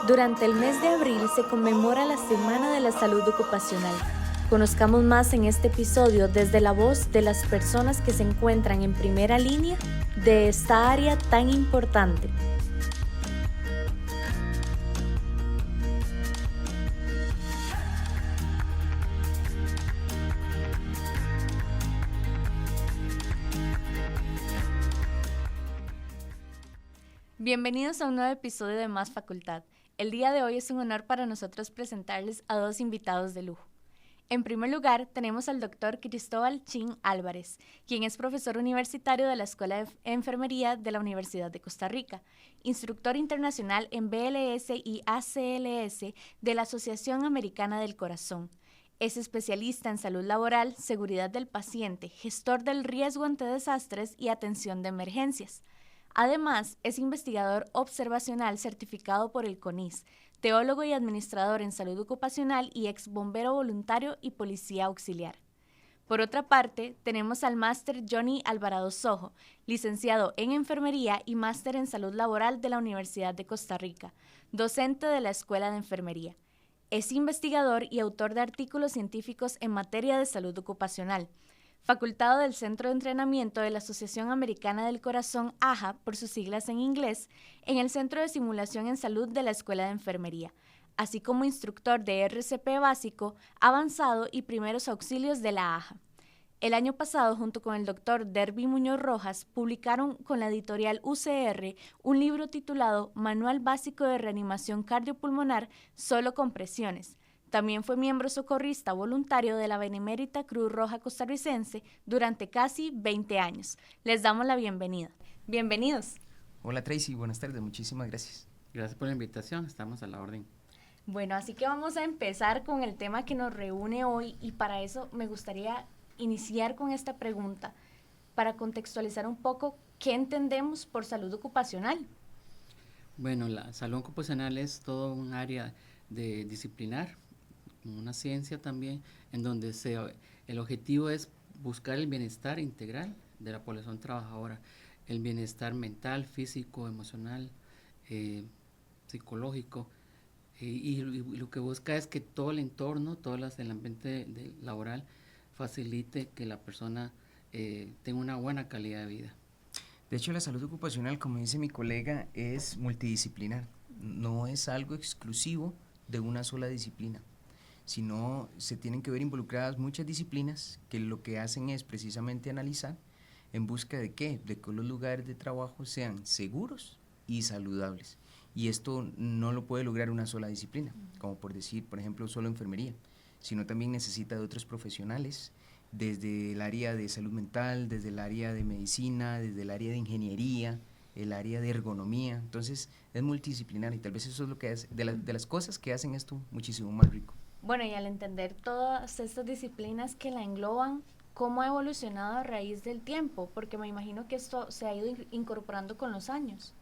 Durante el mes de abril se conmemora la Semana de la Salud Ocupacional. Conozcamos más en este episodio desde la voz de las personas que se encuentran en primera línea de esta área tan importante. Bienvenidos a un nuevo episodio de Más Facultad. El día de hoy es un honor para nosotros presentarles a dos invitados de lujo. En primer lugar, tenemos al doctor Cristóbal Chin Álvarez, quien es profesor universitario de la Escuela de Enfermería de la Universidad de Costa Rica, instructor internacional en BLS y ACLS de la Asociación Americana del Corazón. Es especialista en salud laboral, seguridad del paciente, gestor del riesgo ante desastres y atención de emergencias. Además, es investigador observacional certificado por el CONIS, teólogo y administrador en salud ocupacional y ex bombero voluntario y policía auxiliar. Por otra parte, tenemos al máster Johnny Alvarado Sojo, licenciado en enfermería y máster en salud laboral de la Universidad de Costa Rica, docente de la Escuela de Enfermería. Es investigador y autor de artículos científicos en materia de salud ocupacional, facultado del Centro de Entrenamiento de la Asociación Americana del Corazón, AHA, por sus siglas en inglés, en el Centro de Simulación en Salud de la Escuela de Enfermería, así como instructor de RCP básico, avanzado y primeros auxilios de la AHA. El año pasado, junto con el doctor Derby Muñoz Rojas, publicaron con la editorial UCR un libro titulado Manual Básico de Reanimación Cardiopulmonar, solo con presiones. También fue miembro socorrista voluntario de la Benemérita Cruz Roja Costarricense durante casi 20 años. Les damos la bienvenida. Bienvenidos. Hola Tracy, buenas tardes, muchísimas gracias. Gracias por la invitación, estamos a la orden. Bueno, así que vamos a empezar con el tema que nos reúne hoy y para eso me gustaría iniciar con esta pregunta para contextualizar un poco qué entendemos por salud ocupacional. Bueno, la salud ocupacional es todo un área de disciplinar, una ciencia también, en donde el objetivo es buscar el bienestar integral de la población trabajadora, el bienestar mental, físico, emocional, psicológico, y lo que busca es que todo el entorno, el ambiente laboral facilite que la persona tenga una buena calidad de vida. De hecho, la salud ocupacional, como dice mi colega, es multidisciplinar, no es algo exclusivo de una sola disciplina, sino se tienen que ver involucradas muchas disciplinas que lo que hacen es precisamente analizar en busca de ¿qué? De que los lugares de trabajo sean seguros y saludables. Y esto no lo puede lograr una sola disciplina, como por decir, por ejemplo, solo enfermería, sino también necesita de otros profesionales, desde el área de salud mental, desde el área de medicina, desde el área de ingeniería, el área de ergonomía. Entonces es multidisciplinar y tal vez eso es lo que es de las cosas que hacen esto muchísimo más rico. Bueno, y al entender todas estas disciplinas que la engloban, ¿cómo ha evolucionado a raíz del tiempo? Porque me imagino que esto se ha ido incorporando con los años.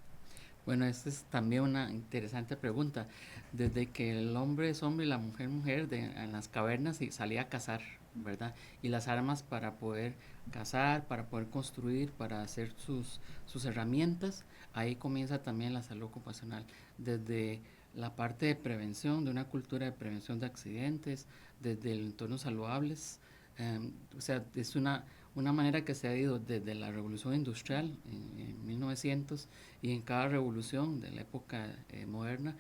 Bueno, esta es también una interesante pregunta. Desde que el hombre es hombre y la mujer mujer, en las cavernas salía a cazar, ¿verdad? Y las armas para poder cazar, para poder construir, para hacer sus herramientas, ahí comienza también la salud ocupacional. Desde la parte de prevención, de una cultura de prevención de accidentes, desde el entorno saludables, o sea, es una manera que se ha ido desde la revolución industrial en 1900 y en cada revolución de la época moderna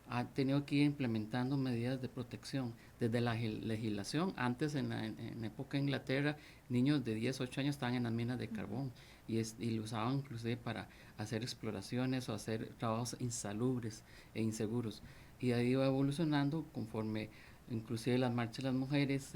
ha tenido que ir implementando medidas de protección desde la legislación. Antes en la época de Inglaterra, niños de 10, 8 años estaban en las minas de carbón y lo usaban inclusive para hacer exploraciones o hacer trabajos insalubres e inseguros, y ahí iba evolucionando conforme inclusive las marchas de las mujeres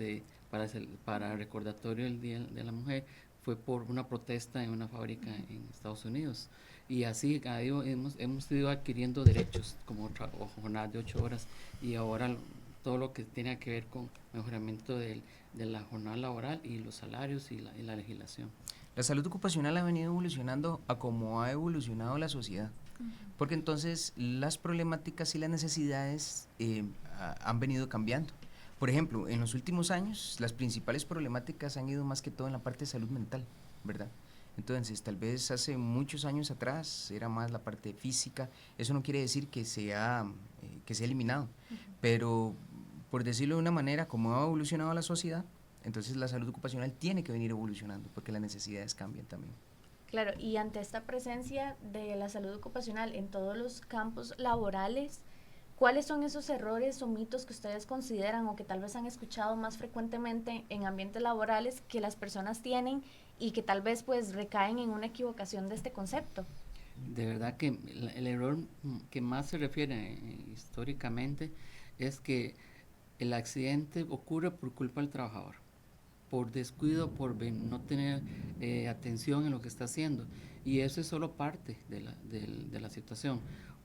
para recordatorio del Día de la Mujer fue por una protesta en una fábrica en Estados Unidos, y así hemos ido adquiriendo derechos como jornadas de 8 horas y ahora todo lo que tiene que ver con mejoramiento de la jornada laboral y los salarios y la legislación. La salud ocupacional ha venido evolucionando a como ha evolucionado la sociedad, porque entonces las problemáticas y las necesidades han venido cambiando. Por ejemplo, en los últimos años, las principales problemáticas han ido más que todo en la parte de salud mental, ¿verdad? Entonces, tal vez hace muchos años atrás era más la parte física. Eso no quiere decir que sea eliminado, pero por decirlo de una manera, como ha evolucionado la sociedad, entonces la salud ocupacional tiene que venir evolucionando porque las necesidades cambian también. Claro, y ante esta presencia de la salud ocupacional en todos los campos laborales, ¿cuáles son esos errores o mitos que ustedes consideran o que tal vez han escuchado más frecuentemente en ambientes laborales que las personas tienen y que tal vez pues recaen en una equivocación de este concepto? De verdad que el error que más se refiere históricamente es que el accidente ocurre por culpa del trabajador, por descuido, por no tener atención en lo que está haciendo. Y eso es solo parte de la situación,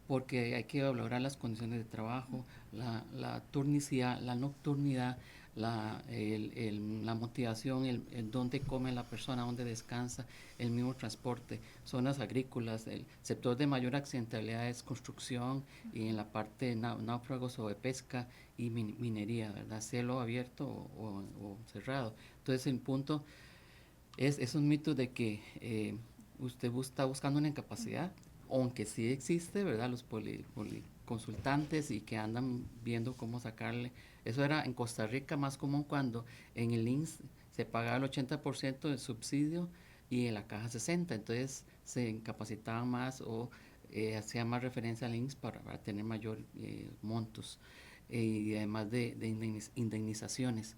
porque hay que valorar las condiciones de trabajo, la turnicidad, la nocturnidad, la motivación, el dónde come la persona, dónde descansa, el mismo transporte, zonas agrícolas. El sector de mayor accidentalidad es construcción y en la parte de náufragos o de pesca y minería, ¿verdad? Cielo abierto o cerrado. Entonces el punto es un mito de que usted está buscando una incapacidad, aunque sí existe, ¿verdad? Los policonsultantes y que andan viendo cómo sacarle. Eso era en Costa Rica más común cuando en el INSS se pagaba el 80% del subsidio y en la caja 60%, entonces se incapacitaban más o hacía más referencia al INSS para tener mayor montos y además de indemnizaciones.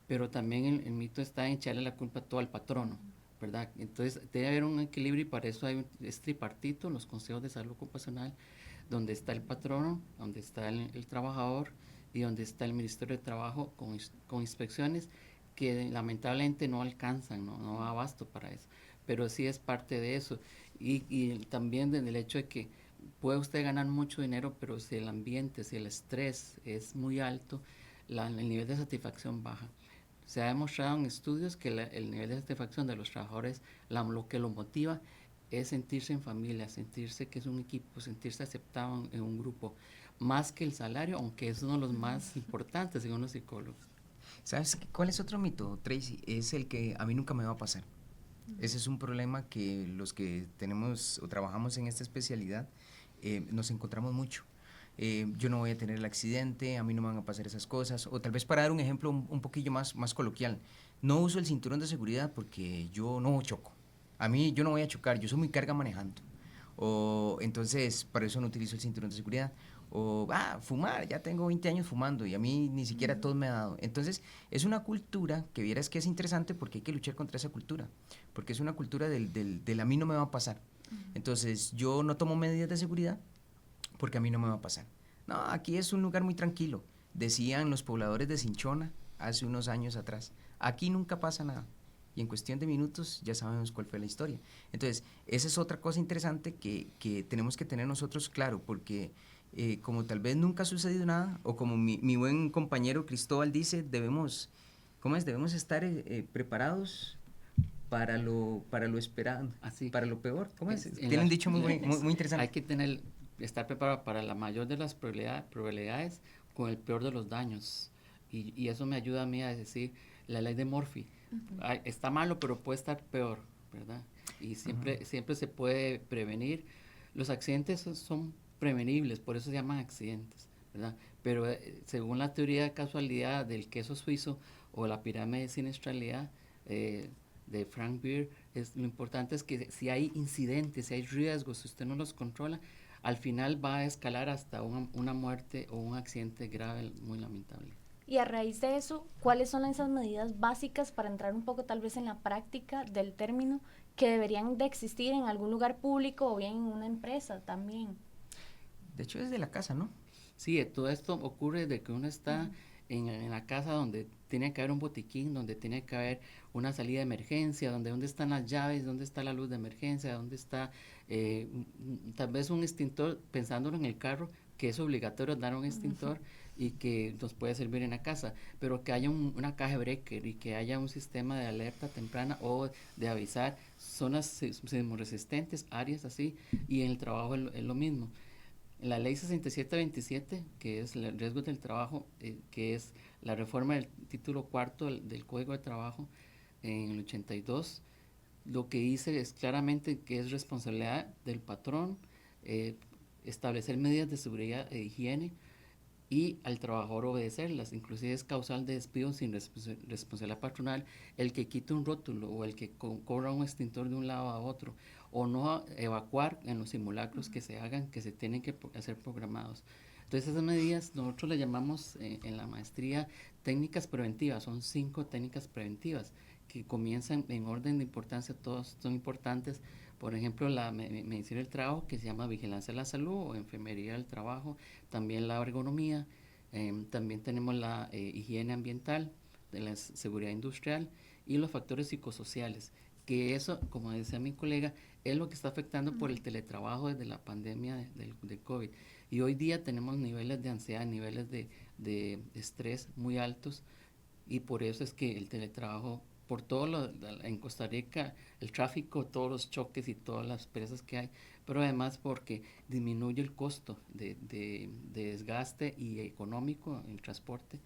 Pero también el mito está en echarle la culpa todo al patrono, ¿verdad? Entonces debe haber un equilibrio y para eso es tripartito, los consejos de salud ocupacional, donde está el patrono, donde está el trabajador y donde está el Ministerio de Trabajo con inspecciones que lamentablemente no alcanzan, no da abasto para eso, pero sí es parte de eso. Y también del hecho de que puede usted ganar mucho dinero, pero si el ambiente, si el estrés es muy alto, el nivel de satisfacción baja. Se ha demostrado en estudios que el nivel de satisfacción de los trabajadores, lo que los motiva es sentirse en familia, sentirse que es un equipo, sentirse aceptado en un grupo, más que el salario, aunque es uno de los más importantes según los psicólogos. ¿Sabes cuál es otro mito, Tracy? Es el que a mí nunca me va a pasar. Ese es un problema que los que tenemos o trabajamos en esta especialidad nos encontramos mucho. Yo no voy a tener el accidente, a mí no me van a pasar esas cosas, o tal vez para dar un ejemplo un poquillo más coloquial, no uso el cinturón de seguridad porque yo no choco, a mí yo no voy a chocar, yo soy muy carga manejando, o entonces para eso no utilizo el cinturón de seguridad, o fumar, ya tengo 20 años fumando y a mí ni siquiera todo me ha dado. Entonces es una cultura que vieras que es interesante porque hay que luchar contra esa cultura, porque es una cultura del a mí no me va a pasar. Entonces yo no tomo medidas de seguridad porque a mí no me va a pasar. No, aquí es un lugar muy tranquilo, decían los pobladores de Cinchona hace unos años atrás. Aquí nunca pasa nada. Y en cuestión de minutos ya sabemos cuál fue la historia. Entonces, esa es otra cosa interesante que tenemos que tener nosotros claro, porque como tal vez nunca ha sucedido nada, o como mi buen compañero Cristóbal dice, debemos estar preparados para lo esperado, Así, para lo peor. ¿Cómo es? Tiene las, un dicho muy interesante. hay que estar preparado para la mayor de las probabilidades con el peor de los daños. Y eso me ayuda a mí a decir la ley de Murphy. Está malo, pero puede estar peor, ¿verdad? Y siempre se puede prevenir. Los accidentes son prevenibles, por eso se llaman accidentes, ¿verdad? Pero según la teoría de casualidad del queso suizo o la pirámide de siniestralidad de Frank Beer, lo importante es que si hay incidentes, si hay riesgos, si usted no los controla, al final va a escalar hasta una muerte o un accidente grave muy lamentable. Y a raíz de eso, ¿cuáles son esas medidas básicas para entrar un poco tal vez en la práctica del término que deberían de existir en algún lugar público o bien en una empresa también? De hecho, desde la casa, ¿no? Sí, todo esto ocurre de que uno está en la casa donde tiene que haber un botiquín, donde tiene que haber una salida de emergencia, dónde están las llaves, dónde está la luz de emergencia, dónde está tal vez un extintor, pensándolo en el carro, que es obligatorio dar un extintor y que nos puede servir en la casa, pero que haya una caja breaker y que haya un sistema de alerta temprana o de avisar zonas sismoresistentes, áreas así, y en el trabajo es lo mismo. La ley 6727, que es el riesgo del trabajo, que es la reforma del título cuarto del Código de Trabajo en el 82, lo que dice es claramente que es responsabilidad del patrón establecer medidas de seguridad e higiene y al trabajador obedecerlas. Inclusive es causal de despido sin responsabilidad patronal el que quite un rótulo o el que cobra un extintor de un lado a otro, o no evacuar en los simulacros que se hagan, que se tienen que hacer programados. Entonces esas medidas nosotros le llamamos en la maestría técnicas preventivas. Son 5 técnicas preventivas que comienzan en orden de importancia, todas son importantes. Por ejemplo, la medicina del trabajo, que se llama vigilancia de la salud o enfermería del trabajo, también la ergonomía, también tenemos la higiene ambiental, de la seguridad industrial y los factores psicosociales, que eso, como decía mi colega, es lo que está afectando por el teletrabajo desde la pandemia del COVID. Y hoy día tenemos niveles de ansiedad, niveles de estrés muy altos, y por eso es que el teletrabajo, por todo en Costa Rica, el tráfico, todos los choques y todas las presas que hay, pero además porque disminuye el costo de desgaste y económico en el transporte,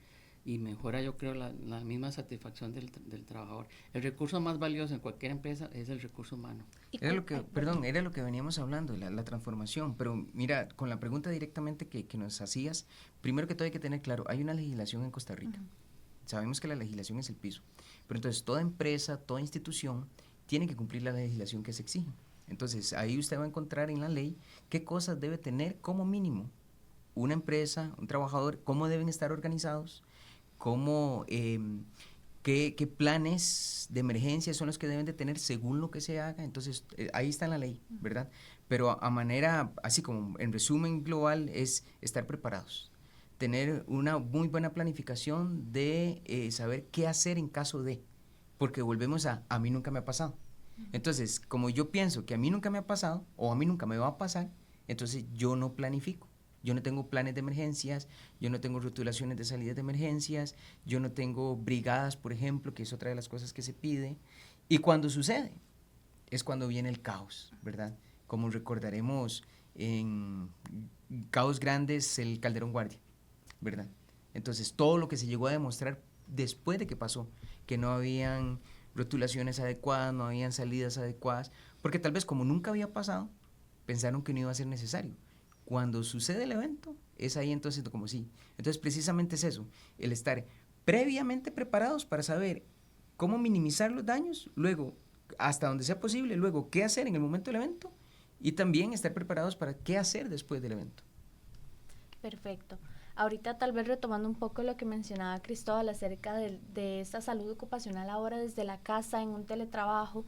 y mejora, yo creo, la misma satisfacción del trabajador. El recurso más valioso en cualquier empresa es el recurso humano. Era lo que veníamos hablando, la transformación, pero mira, con la pregunta directamente que nos hacías, primero que todo hay que tener claro, hay una legislación en Costa Rica. Sabemos que la legislación es el piso, pero entonces toda empresa, toda institución tiene que cumplir la legislación que se exige. Entonces ahí usted va a encontrar en la ley qué cosas debe tener como mínimo una empresa, un trabajador, cómo deben estar organizados, cómo, qué planes de emergencia son los que deben de tener según lo que se haga. Entonces ahí está en la ley, ¿verdad? Pero a manera, así como en resumen global, es estar preparados, tener una muy buena planificación de saber qué hacer en caso de, porque volvemos a mí nunca me ha pasado. Entonces, como yo pienso que a mí nunca me ha pasado o a mí nunca me va a pasar, entonces yo no planifico. Yo no tengo planes de emergencias, yo no tengo rotulaciones de salidas de emergencias, yo no tengo brigadas, por ejemplo, que es otra de las cosas que se pide. Y cuando sucede, es cuando viene el caos, ¿verdad? Como recordaremos en Caos Grandes, el Calderón Guardia, ¿verdad? Entonces, todo lo que se llegó a demostrar después de que pasó, que no habían rotulaciones adecuadas, no habían salidas adecuadas, porque tal vez como nunca había pasado, pensaron que no iba a ser necesario. Cuando sucede el evento, es ahí entonces como sí. Entonces, precisamente es eso, el estar previamente preparados para saber cómo minimizar los daños, luego, hasta donde sea posible, luego, qué hacer en el momento del evento, y también estar preparados para qué hacer después del evento. Perfecto. Ahorita tal vez retomando un poco lo que mencionaba Cristóbal acerca de esta salud ocupacional ahora desde la casa, en un teletrabajo,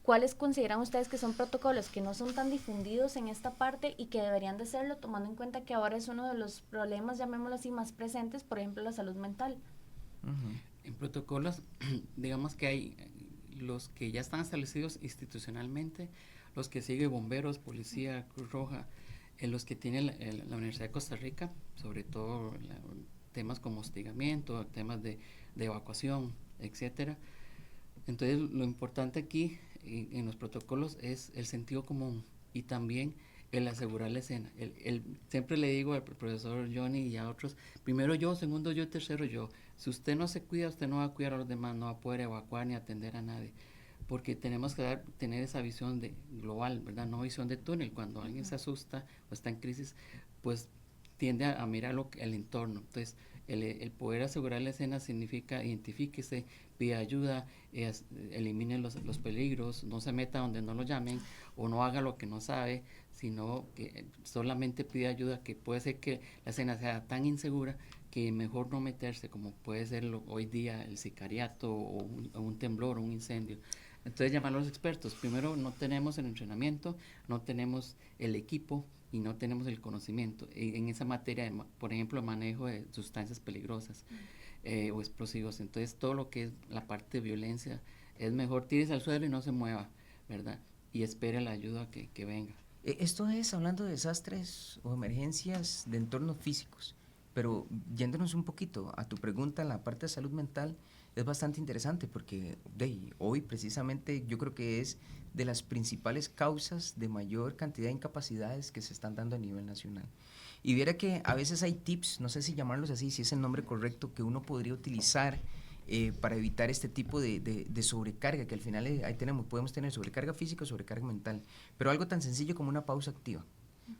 ¿cuáles consideran ustedes que son protocolos que no son tan difundidos en esta parte y que deberían de serlo, tomando en cuenta que ahora es uno de los problemas, llamémoslo así, más presentes, por ejemplo, la salud mental? En protocolos, digamos que hay los que ya están establecidos institucionalmente, los que sigue bomberos, policía, Cruz Roja, los que tiene la Universidad de Costa Rica, sobre todo temas como hostigamiento, temas de evacuación, etcétera. Entonces, lo importante aquí en los protocolos es el sentido común y también el asegurar la escena. Siempre le digo al profesor Johnny y a otros, primero yo, segundo yo, tercero yo. Si usted no se cuida, usted no va a cuidar a los demás, no va a poder evacuar ni atender a nadie. Porque tenemos que tener esa visión global, ¿verdad? No visión de túnel. Cuando alguien se asusta o está en crisis, pues tiende a mirar el entorno. Entonces, el poder asegurar la escena significa identifíquese, pida ayuda, elimine los peligros, no se meta donde no lo llamen o no haga lo que no sabe, sino que solamente pida ayuda, que puede ser que la escena sea tan insegura que mejor no meterse, como puede ser hoy día el sicariato o un temblor o un incendio. Entonces llamar a los expertos. Primero, no tenemos el entrenamiento, no tenemos el equipo y no tenemos el conocimiento en esa materia, por ejemplo, manejo de sustancias peligrosas o explosivos. Entonces todo lo que es la parte de violencia, es mejor tírese al suelo y no se mueva, ¿verdad? Y espere la ayuda que venga. Esto es hablando de desastres o emergencias de entornos físicos, pero yéndonos un poquito a tu pregunta, la parte de salud mental, es bastante interesante porque hoy precisamente yo creo que es de las principales causas de mayor cantidad de incapacidades que se están dando a nivel nacional. Y viera que a veces hay tips, no sé si llamarlos así, si es el nombre correcto, que uno podría utilizar para evitar este tipo de sobrecarga, que al final ahí podemos tener sobrecarga física o sobrecarga mental, pero algo tan sencillo como una pausa activa.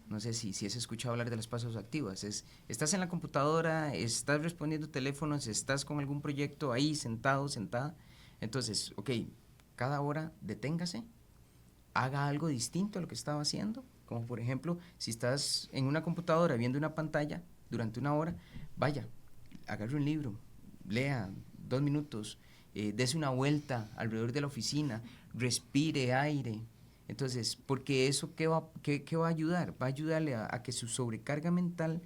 No sé si has escuchado hablar de las pausas activas. Estás en la computadora, estás respondiendo teléfonos, estás con algún proyecto ahí sentado, sentada. Entonces, ok, cada hora deténgase, haga algo distinto a lo que estaba haciendo. Como por ejemplo, si estás en una computadora viendo una pantalla durante una hora, vaya, agarre un libro, lea 2 minutos, dese una vuelta alrededor de la oficina, respire aire. Entonces, porque eso, ¿qué va a ayudar? Va a ayudarle a que su sobrecarga mental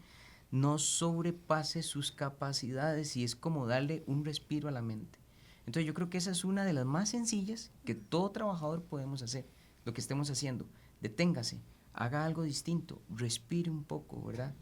no sobrepase sus capacidades y es como darle un respiro a la mente. Entonces, yo creo que esa es una de las más sencillas que todo trabajador podemos hacer, lo que estemos haciendo. Deténgase, haga algo distinto, respire un poco, ¿verdad?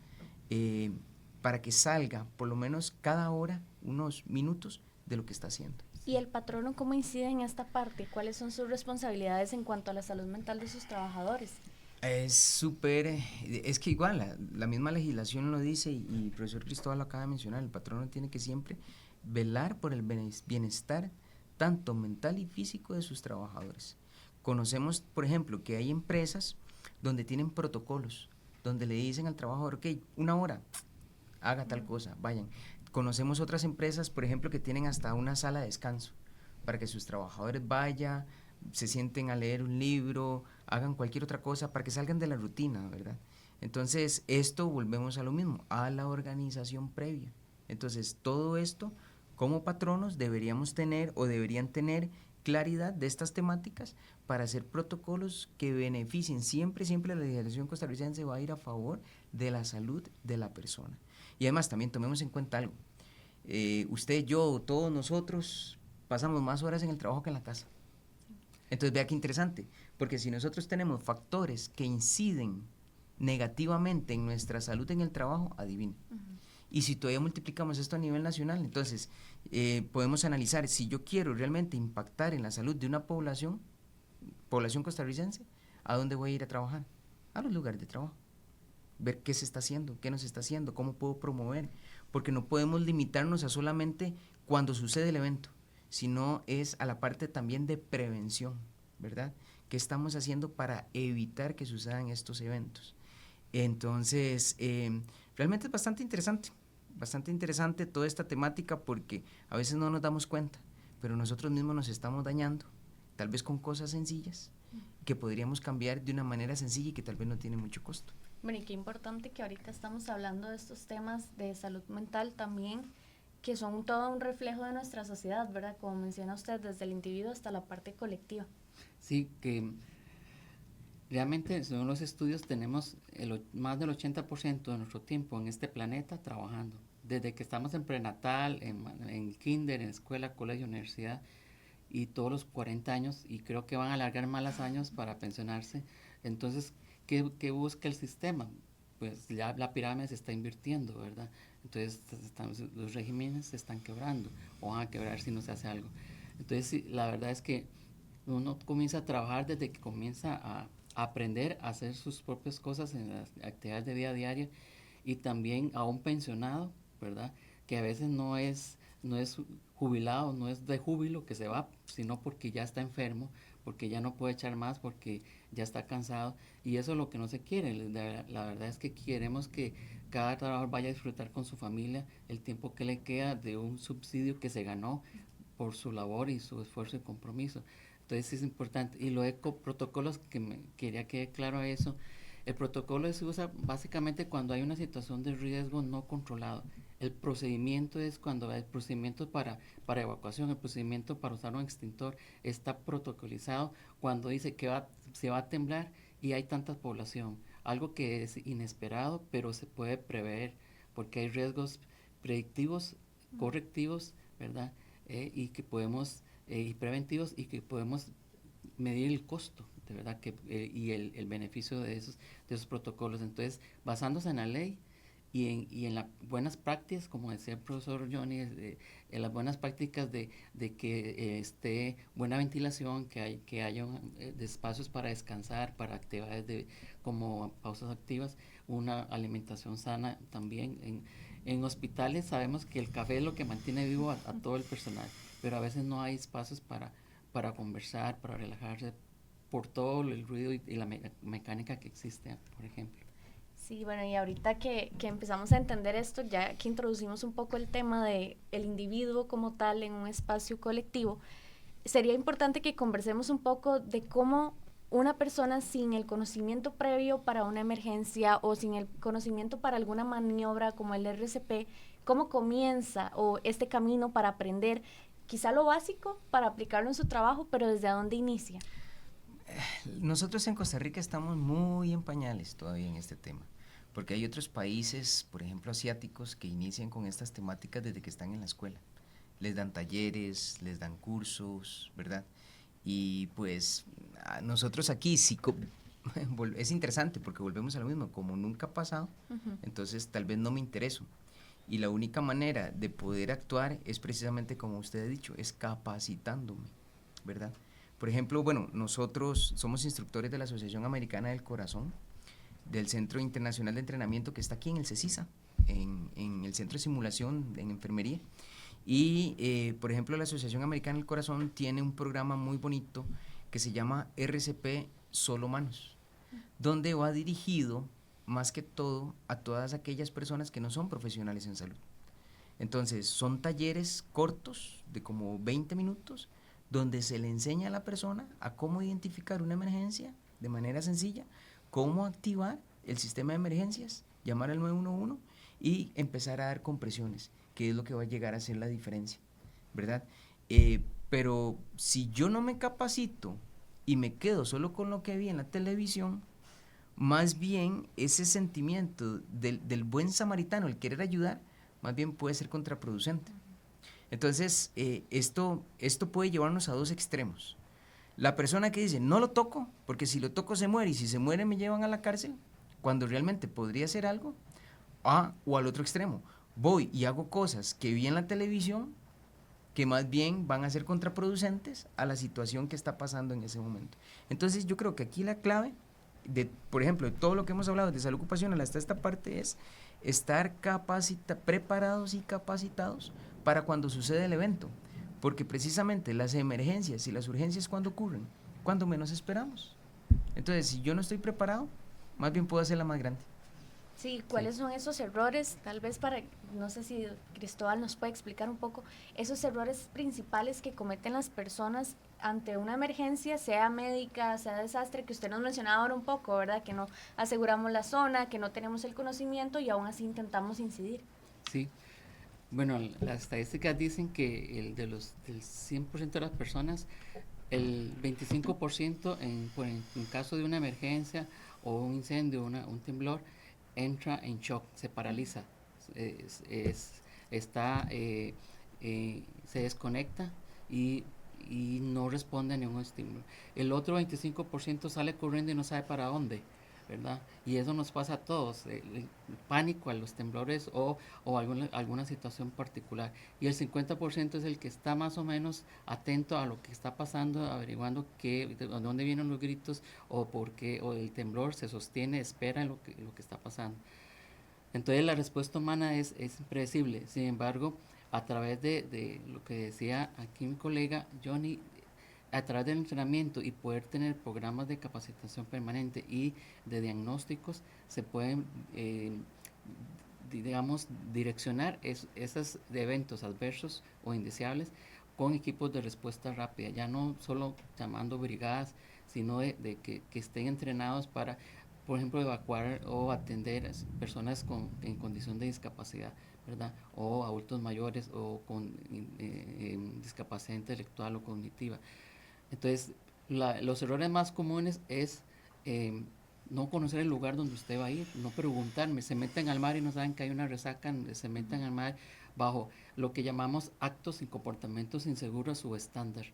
Para que salga por lo menos cada hora unos minutos de lo que está haciendo. ¿Y el patrono cómo incide en esta parte? ¿Cuáles son sus responsabilidades en cuanto a la salud mental de sus trabajadores? Es súper, es que igual la misma legislación lo dice y el profesor Cristóbal lo acaba de mencionar, el patrono tiene que siempre velar por el bienestar tanto mental y físico de sus trabajadores. Conocemos, por ejemplo, que hay empresas donde tienen protocolos, donde le dicen al trabajador, ok, 1 hora, haga tal cosa, vayan. Conocemos otras empresas, por ejemplo, que tienen hasta una sala de descanso para que sus trabajadores vayan, se sienten a leer un libro, hagan cualquier otra cosa para que salgan de la rutina, ¿verdad? Entonces, esto volvemos a lo mismo, a la organización previa. Entonces, todo esto, como patronos, deberíamos tener o deberían tener claridad de estas temáticas para hacer protocolos que beneficien. Siempre la legislación costarricense va a ir a favor de la salud de la persona. Y además, también tomemos en cuenta algo. Usted, yo, todos nosotros pasamos más horas en el trabajo que en la casa. Entonces, vea qué interesante, porque si nosotros tenemos factores que inciden negativamente en nuestra salud en el trabajo, adivine. Y si todavía multiplicamos esto a nivel nacional, entonces podemos analizar si yo quiero realmente impactar en la salud de una población costarricense, ¿a dónde voy a ir a trabajar? A los lugares de trabajo. Ver qué se está haciendo, qué no se está haciendo, cómo puedo promover, porque no podemos limitarnos a solamente cuando sucede el evento, sino es a la parte también de prevención, ¿verdad? ¿Qué estamos haciendo para evitar que sucedan estos eventos? Entonces, realmente es bastante interesante toda esta temática porque a veces no nos damos cuenta, pero nosotros mismos nos estamos dañando, tal vez con cosas sencillas, que podríamos cambiar de una manera sencilla y que tal vez no tiene mucho costo. Bueno, y qué importante que ahorita estamos hablando de estos temas de salud mental también, que son todo un reflejo de nuestra sociedad, ¿verdad? Como menciona usted, desde el individuo hasta la parte colectiva. Sí, que realmente según los estudios tenemos más del 80% de nuestro tiempo en este planeta trabajando. Desde que estamos en prenatal, en kinder, en escuela, colegio, universidad y todos los 40 años, y creo que van a alargar más los años para pensionarse. Entonces, ¿qué busca el sistema? Pues ya la pirámide se está invirtiendo, ¿verdad? Entonces los regímenes se están quebrando o van a quebrar si no se hace algo. Entonces, sí, la verdad es que uno comienza a trabajar desde que comienza a aprender a hacer sus propias cosas en las actividades de vida diaria, y también a un pensionado, ¿verdad? Que a veces no es jubilado, no es de júbilo que se va, sino porque ya está enfermo, porque ya no puede echar más, porque ya está cansado, y eso es lo que no se quiere. La verdad es que queremos que cada trabajador vaya a disfrutar con su familia el tiempo que le queda de un subsidio que se ganó por su labor y su esfuerzo y compromiso. Entonces es importante. Y los protocolos, quería que quede claro eso. El protocolo se usa básicamente cuando hay una situación de riesgo no controlado. El procedimiento es cuando el procedimiento para evacuación, el procedimiento para usar un extintor está protocolizado cuando dice que se va a temblar y hay tanta población. Algo que es inesperado, pero se puede prever porque hay riesgos predictivos, correctivos, ¿verdad? Y que podemos, y preventivos, y que podemos medir el costo, de verdad, y el beneficio de esos protocolos. Entonces, basándose en la ley, y en las buenas prácticas, como decía el profesor Johnny, en las buenas prácticas de que esté buena ventilación, que haya de espacios para descansar, para actividades como pausas activas, una alimentación sana también. En hospitales sabemos que el café es lo que mantiene vivo a todo el personal, pero a veces no hay espacios para conversar, para relajarse, por todo el ruido y la mecánica que existe, por ejemplo. Sí, bueno, y ahorita que empezamos a entender esto, ya que introducimos un poco el tema de el individuo como tal en un espacio colectivo, sería importante que conversemos un poco de cómo una persona sin el conocimiento previo para una emergencia o sin el conocimiento para alguna maniobra como el RCP, cómo comienza o este camino para aprender quizá lo básico para aplicarlo en su trabajo, pero desde dónde inicia. Nosotros en Costa Rica estamos muy en pañales todavía en este tema, porque hay otros países, por ejemplo asiáticos, que inician con estas temáticas desde que están en la escuela. Les dan talleres, les dan cursos, ¿verdad? Y pues nosotros aquí sí es interesante porque volvemos a lo mismo, como nunca ha pasado, entonces tal vez no me intereso. Y la única manera de poder actuar es precisamente como usted ha dicho, es capacitándome, ¿verdad? Por ejemplo, bueno, nosotros somos instructores de la Asociación Americana del Corazón, del Centro Internacional de Entrenamiento que está aquí en el CECISA, en el Centro de Simulación en Enfermería. Y, por ejemplo, la Asociación Americana del Corazón tiene un programa muy bonito que se llama RCP Solo Manos, donde va dirigido más que todo a todas aquellas personas que no son profesionales en salud. Entonces, son talleres cortos de como 20 minutos, donde se le enseña a la persona a cómo identificar una emergencia de manera sencilla, cómo activar el sistema de emergencias, llamar al 911 y empezar a dar compresiones, que es lo que va a llegar a hacer la diferencia, ¿verdad? Pero si yo no me capacito y me quedo solo con lo que vi en la televisión, más bien ese sentimiento del buen samaritano, el querer ayudar, más bien puede ser contraproducente. Entonces, esto puede llevarnos a dos extremos. La persona que dice, no lo toco, porque si lo toco se muere, y si se muere me llevan a la cárcel, cuando realmente podría hacer algo. O al otro extremo, voy y hago cosas que vi en la televisión, que más bien van a ser contraproducentes a la situación que está pasando en ese momento. Entonces, yo creo que aquí la clave, por ejemplo, de todo lo que hemos hablado de salud ocupacional hasta esta parte es estar preparados y capacitados para cuando sucede el evento, porque precisamente las emergencias y las urgencias cuando ocurren, cuando menos esperamos. Entonces, si yo no estoy preparado, más bien puedo hacerla más grande. Sí, ¿cuáles son esos errores? Tal vez no sé si Cristóbal nos puede explicar un poco, esos errores principales que cometen las personas ante una emergencia, sea médica, sea desastre, que usted nos mencionaba ahora un poco, ¿verdad? Que no aseguramos la zona, que no tenemos el conocimiento y aún así intentamos incidir. Sí, bueno, las estadísticas dicen que del 100% de las personas, el 25% en caso de una emergencia o un incendio, un temblor, entra en shock, se paraliza, se desconecta y no responde a ningún estímulo. El otro 25% sale corriendo y no sabe para dónde, ¿verdad? Y eso nos pasa a todos, el pánico a los temblores o alguna situación particular. Y el 50% es el que está más o menos atento a lo que está pasando, averiguando de dónde vienen los gritos o por qué, o el temblor se sostiene, espera lo que está pasando. Entonces la respuesta humana es impredecible. Sin embargo, a través de lo que decía aquí mi colega Johnny, a través del entrenamiento y poder tener programas de capacitación permanente y de diagnósticos, se pueden, digamos, direccionar esos eventos adversos o indeseables con equipos de respuesta rápida, ya no solo llamando brigadas, sino de que estén entrenados para, por ejemplo, evacuar o atender a personas en condición de discapacidad, ¿verdad? O adultos mayores o con discapacidad intelectual o cognitiva. Entonces, los errores más comunes es no conocer el lugar donde usted va a ir, no preguntarme, se meten al mar y no saben que hay una resaca, se meten al mar bajo lo que llamamos actos y comportamientos inseguros o estándar.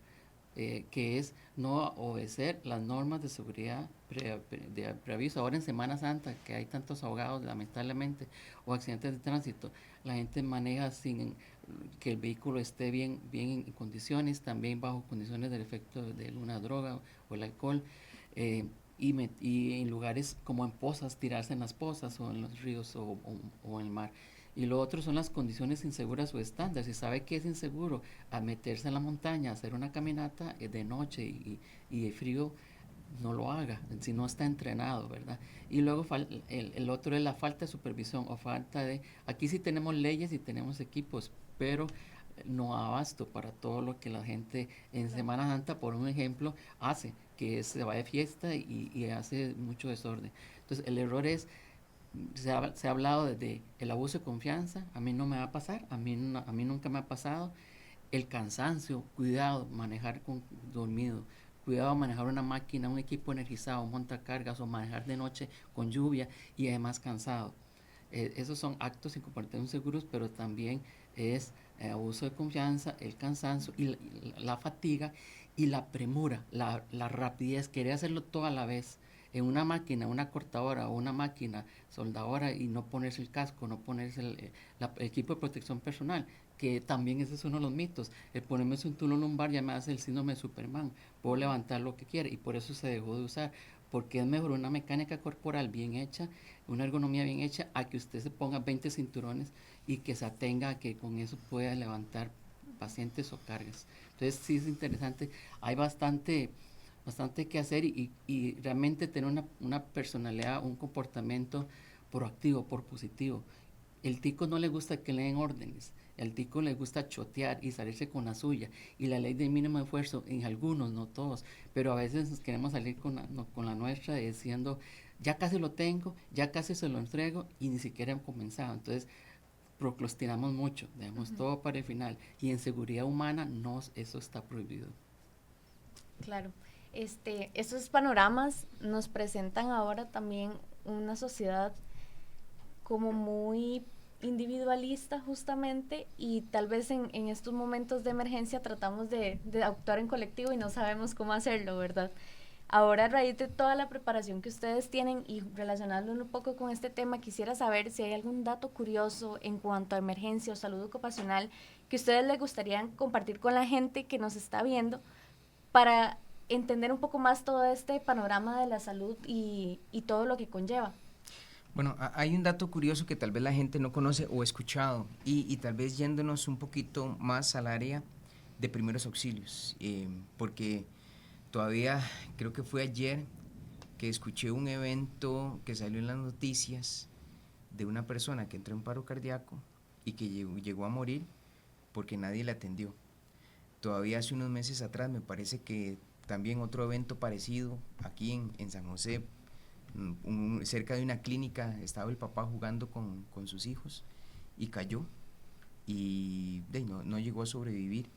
que es no obedecer las normas de seguridad de preaviso. Ahora en Semana Santa, que hay tantos ahogados lamentablemente, o accidentes de tránsito, la gente maneja sin que el vehículo esté bien en condiciones, también bajo condiciones del efecto de una droga o el alcohol, y en lugares como en pozas, tirarse en las pozas o en los ríos o en el mar. Y lo otro son las condiciones inseguras o estándar. Si sabe que es inseguro a meterse en la montaña, hacer una caminata de noche y de frío, no lo haga, si no está entrenado, ¿verdad? Y luego el otro es la falta de supervisión o falta de... Aquí sí tenemos leyes y tenemos equipos, pero no abasto para todo lo que la gente en Semana Santa, por un ejemplo, hace, que se va de fiesta y hace mucho desorden. Entonces el error es, se ha hablado de el abuso de confianza, a mí no me va a pasar, a mí nunca me ha pasado. El cansancio, cuidado, manejar dormido, cuidado manejar una máquina, un equipo energizado, montacargas o manejar de noche con lluvia y además cansado. Esos son actos y comportamientos seguros, pero también es abuso de confianza, el cansancio y la fatiga y la premura, la rapidez, querer hacerlo todo a la vez. En una máquina, una cortadora o una máquina soldadora y no ponerse el casco, no ponerse el equipo de protección personal, que también ese es uno de los mitos. El ponerme un cinturón lumbar ya me hace el síndrome de Superman, puedo levantar lo que quiera y por eso se dejó de usar, porque es mejor una mecánica corporal bien hecha, una ergonomía bien hecha, a que usted se ponga 20 cinturones y que se atenga a que con eso pueda levantar pacientes o cargas. Entonces sí es interesante, hay bastante que hacer y realmente tener una personalidad, un comportamiento proactivo, positivo. El tico no le gusta que le den órdenes, el tico le gusta chotear y salirse con la suya, y la ley del mínimo esfuerzo, en algunos, no todos, pero a veces nos queremos salir con la nuestra diciendo, ya casi lo tengo, ya casi se lo entrego, y ni siquiera han comenzado. Entonces procrastinamos mucho, dejamos todo para el final, y en seguridad humana no, eso está prohibido. Claro. Estos panoramas nos presentan ahora también una sociedad como muy individualista justamente, y tal vez en estos momentos de emergencia tratamos de actuar en colectivo y no sabemos cómo hacerlo, ¿verdad? Ahora, a raíz de toda la preparación que ustedes tienen y relacionándolo un poco con este tema, quisiera saber si hay algún dato curioso en cuanto a emergencia o salud ocupacional que ustedes les gustaría compartir con la gente que nos está viendo para entender un poco más todo este panorama de la salud y todo lo que conlleva. Bueno, hay un dato curioso que tal vez la gente no conoce o ha escuchado, y tal vez yéndonos un poquito más al área de primeros auxilios, porque todavía creo que fue ayer que escuché un evento que salió en las noticias de una persona que entró en paro cardíaco y que llegó a morir porque nadie le atendió. Todavía hace unos meses atrás me parece que también otro evento parecido aquí en San José, cerca de una clínica, estaba el papá jugando con sus hijos y cayó y no llegó a sobrevivir.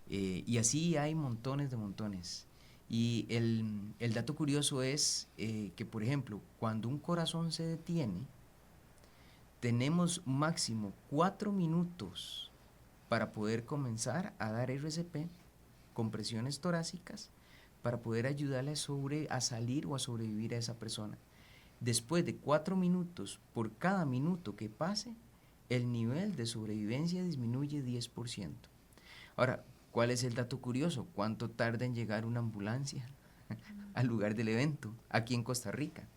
Y así hay montones de montones. Y el dato curioso es que, por ejemplo, cuando un corazón se detiene, tenemos máximo 4 minutos para poder comenzar a dar RCP, compresiones torácicas, para poder ayudarle a salir o a sobrevivir a esa persona. Después de 4 minutos, por cada minuto que pase, el nivel de sobrevivencia disminuye 10%. Ahora, ¿cuál es el dato curioso? ¿Cuánto tarda en llegar una ambulancia al lugar del evento aquí en Costa Rica?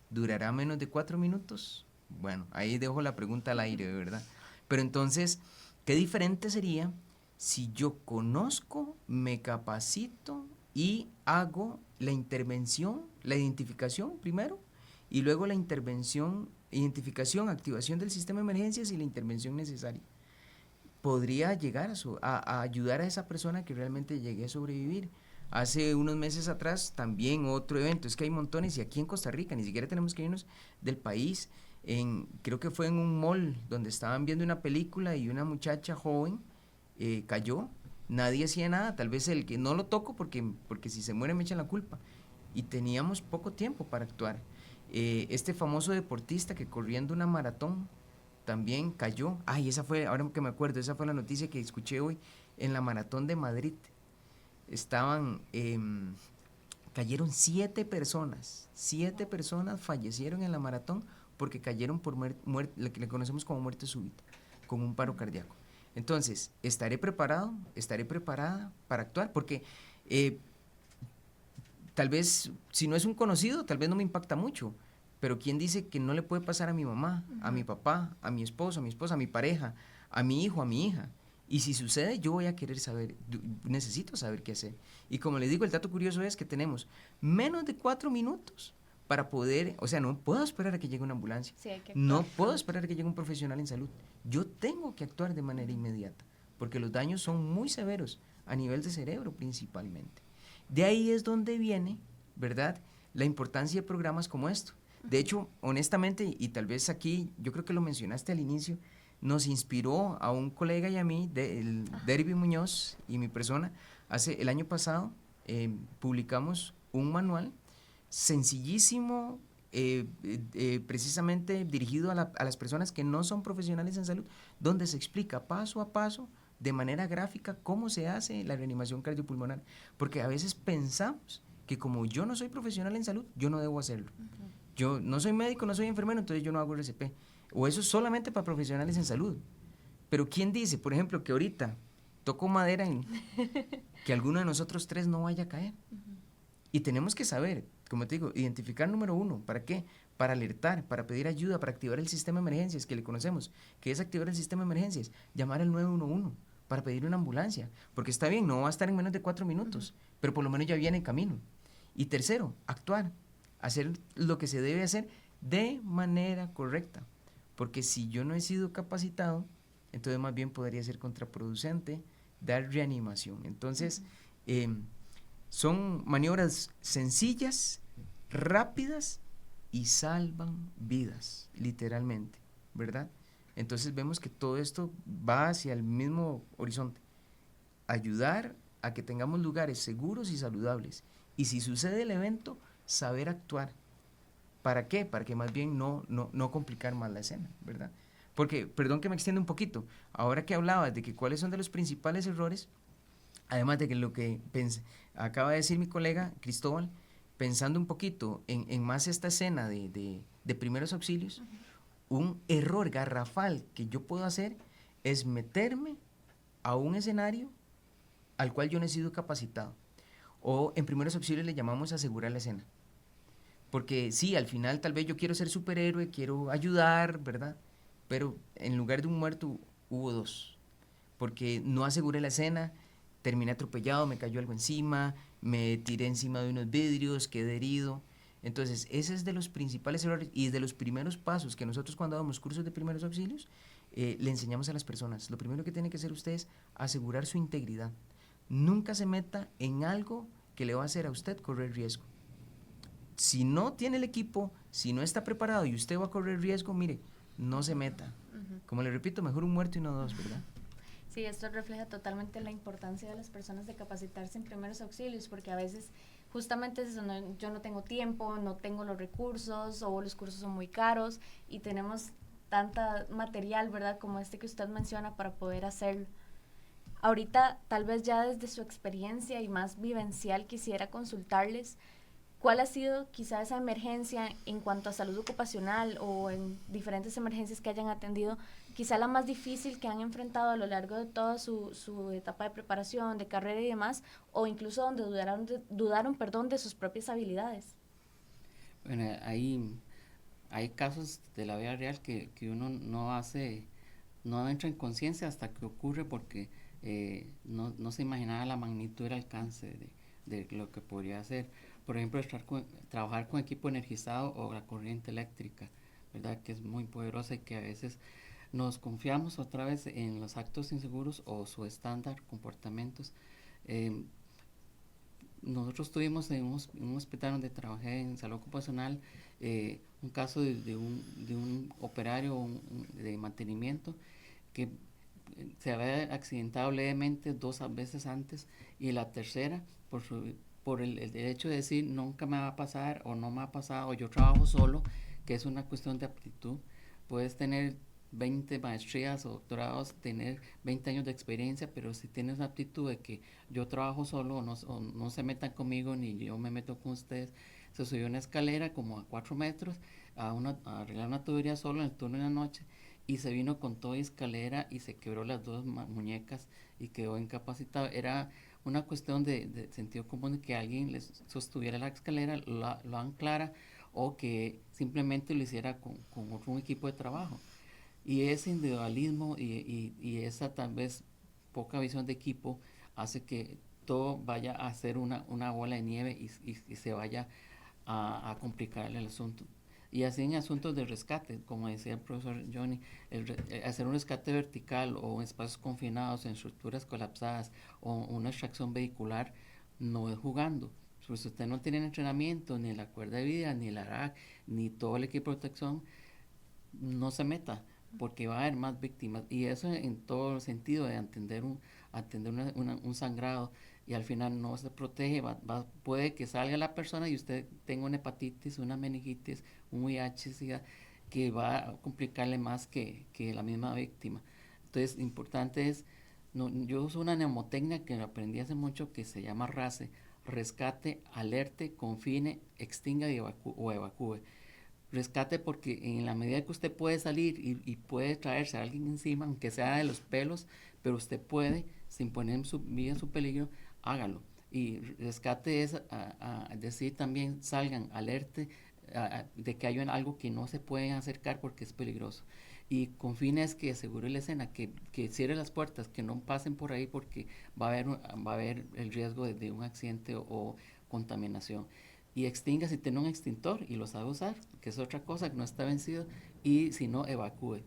¿Durará menos de 4 minutos? Bueno, ahí dejo la pregunta al aire, ¿verdad? Pero entonces, ¿qué diferente sería si yo conozco, me capacito y hago la intervención, la identificación primero, y luego la intervención, identificación, activación del sistema de emergencias y la intervención necesaria? Podría llegar a ayudar a esa persona que realmente llegue a sobrevivir. Hace unos meses atrás también otro evento, es que hay montones, y aquí en Costa Rica ni siquiera tenemos que irnos del país. Creo que fue en un mall donde estaban viendo una película y una muchacha joven cayó, nadie hacía nada, tal vez el que no lo toco porque si se muere me echan la culpa, y teníamos poco tiempo para actuar. Este famoso deportista que corriendo una maratón también cayó, esa fue, ahora que me acuerdo, esa fue la noticia que escuché hoy en la maratón de Madrid. cayeron 7 personas. 7 personas fallecieron en la maratón porque cayeron por lo que le conocemos como muerte súbita, con un paro cardíaco. Entonces, estaré preparada para actuar, porque tal vez, si no es un conocido, tal vez no me impacta mucho, pero ¿quién dice que no le puede pasar a mi mamá, a mi papá, a mi esposo, a mi esposa, a mi pareja, a mi hijo, a mi hija? Y si sucede, yo voy a querer saber, necesito saber qué hacer. Y como les digo, el dato curioso es que tenemos menos de 4 minutos para poder, o sea, no puedo esperar a que llegue una ambulancia, Sí, hay que no actuar. puedo esperar a que llegue un profesional en salud. Yo tengo que actuar de manera inmediata, porque los daños son muy severos, a nivel de cerebro principalmente. De ahí es donde viene, ¿verdad?, la importancia de programas como esto. De hecho, honestamente, y tal vez aquí, yo creo que lo mencionaste al inicio, nos inspiró a un colega y a mí, Derby Muñoz y mi persona. El año pasado publicamos un manual sencillísimo, precisamente dirigido a las personas que no son profesionales en salud, donde se explica paso a paso, de manera gráfica, cómo se hace la reanimación cardiopulmonar. Porque a veces pensamos que como yo no soy profesional en salud, yo no debo hacerlo. Yo no soy médico, no soy enfermero, entonces yo no hago RCP. O eso es solamente para profesionales en salud. Pero ¿quién dice, por ejemplo, que ahorita toco madera en que alguno de nosotros 3 no vaya a caer? Y tenemos que saber, como te digo, identificar número 1. ¿Para qué? Para alertar, para pedir ayuda, para activar el sistema de emergencias, que le conocemos. ¿Qué es activar el sistema de emergencias? Llamar al 911 para pedir una ambulancia. Porque está bien, no va a estar en menos de 4 minutos, pero por lo menos ya viene en camino. Y tercero, actuar. Hacer lo que se debe hacer de manera correcta. Porque si yo no he sido capacitado, entonces más bien podría ser contraproducente dar reanimación. Entonces, son maniobras sencillas, rápidas y salvan vidas, literalmente, ¿verdad? Entonces vemos que todo esto va hacia el mismo horizonte. Ayudar a que tengamos lugares seguros y saludables. Y si sucede el evento, saber actuar. ¿Para qué? Para que más bien no complicar más la escena, ¿verdad? Porque, perdón que me extienda un poquito, ahora que hablabas de que cuáles son de los principales errores, además de que lo que acaba de decir mi colega Cristóbal, pensando un poquito en más esta escena de primeros auxilios, un error garrafal que yo puedo hacer es meterme a un escenario al cual yo no he sido capacitado. O en primeros auxilios le llamamos asegurar la escena. Porque sí, al final tal vez yo quiero ser superhéroe, quiero ayudar, ¿verdad? Pero en lugar de un muerto hubo 2. Porque no aseguré la escena, terminé atropellado, me cayó algo encima, me tiré encima de unos vidrios, quedé herido. Entonces, ese es de los principales errores y de los primeros pasos que nosotros cuando damos cursos de primeros auxilios, le enseñamos a las personas. Lo primero que tiene que hacer usted es asegurar su integridad. Nunca se meta en algo que le va a hacer a usted correr riesgo. Si no tiene el equipo, si no está preparado y usted va a correr riesgo, mire, no se meta. Como le repito, mejor un muerto y no 2, ¿verdad? Sí, esto refleja totalmente la importancia de las personas de capacitarse en primeros auxilios, porque a veces justamente es eso, yo no tengo tiempo, no tengo los recursos, o los cursos son muy caros y tenemos tanta material, ¿verdad?, como este que usted menciona para poder hacerlo. Ahorita, tal vez ya desde su experiencia y más vivencial, quisiera consultarles ¿cuál ha sido quizá esa emergencia en cuanto a salud ocupacional o en diferentes emergencias que hayan atendido, quizá la más difícil que han enfrentado a lo largo de toda su etapa de preparación, de carrera y demás, o incluso donde dudaron de sus propias habilidades? Bueno, hay casos de la vida real que uno no entra en conciencia hasta que ocurre porque no se imaginaba la magnitud del alcance de lo que podría hacer. Por ejemplo, trabajar con equipo energizado o la corriente eléctrica, ¿verdad? Que es muy poderosa y que a veces nos confiamos otra vez en los actos inseguros o su estándar comportamientos. Nosotros tuvimos en un hospital donde trabajé en salud ocupacional un caso de un operario de mantenimiento que se había accidentado levemente 2 veces antes y la tercera por el hecho de decir nunca me va a pasar o no me ha pasado o yo trabajo solo, que es una cuestión de aptitud. Puedes tener 20 maestrías o doctorados, tener 20 años de experiencia, pero si tienes una actitud de que yo trabajo solo o no se metan conmigo ni yo me meto con ustedes, se subió una escalera como a 4 metros a arreglar una tubería solo en el turno de la noche y se vino con toda escalera y se quebró las dos muñecas y quedó incapacitado. Era una cuestión de sentido común de que alguien les sostuviera la escalera, lo anclara o que simplemente lo hiciera con otro equipo de trabajo. Y ese individualismo y esa tal vez poca visión de equipo hace que todo vaya a ser una bola de nieve y se vaya a complicar el asunto. Y así en asuntos de rescate, como decía el profesor Johnny, hacer un rescate vertical o en espacios confinados, en estructuras colapsadas o una extracción vehicular, no es jugando. Pues si usted no tiene entrenamiento, ni la cuerda de vida, ni la ARAC, ni todo el equipo de protección, no se meta, porque va a haber más víctimas. Y eso en todo el sentido de atender un sangrado y al final no se protege, puede que salga la persona y usted tenga una hepatitis, una meningitis, un VIH, SIDA, que va a complicarle más que la misma víctima. Entonces, importante es, yo uso una mnemotecnia que aprendí hace mucho que se llama RACE, rescate, alerte, confine, extinga o evacúe. Rescate porque en la medida que usted puede salir y puede traerse a alguien encima, aunque sea de los pelos, pero usted puede, sin poner su vida en su peligro, hágalo. Y rescate es decir también, salgan, alerte de que hay algo que no se pueden acercar porque es peligroso. Y confine es que asegure la escena, que cierre las puertas, que no pasen por ahí porque va a haber el riesgo de un accidente o contaminación. Y extinga si tiene un extintor y lo sabe usar, que es otra cosa que no está vencido, y si no, evacúe.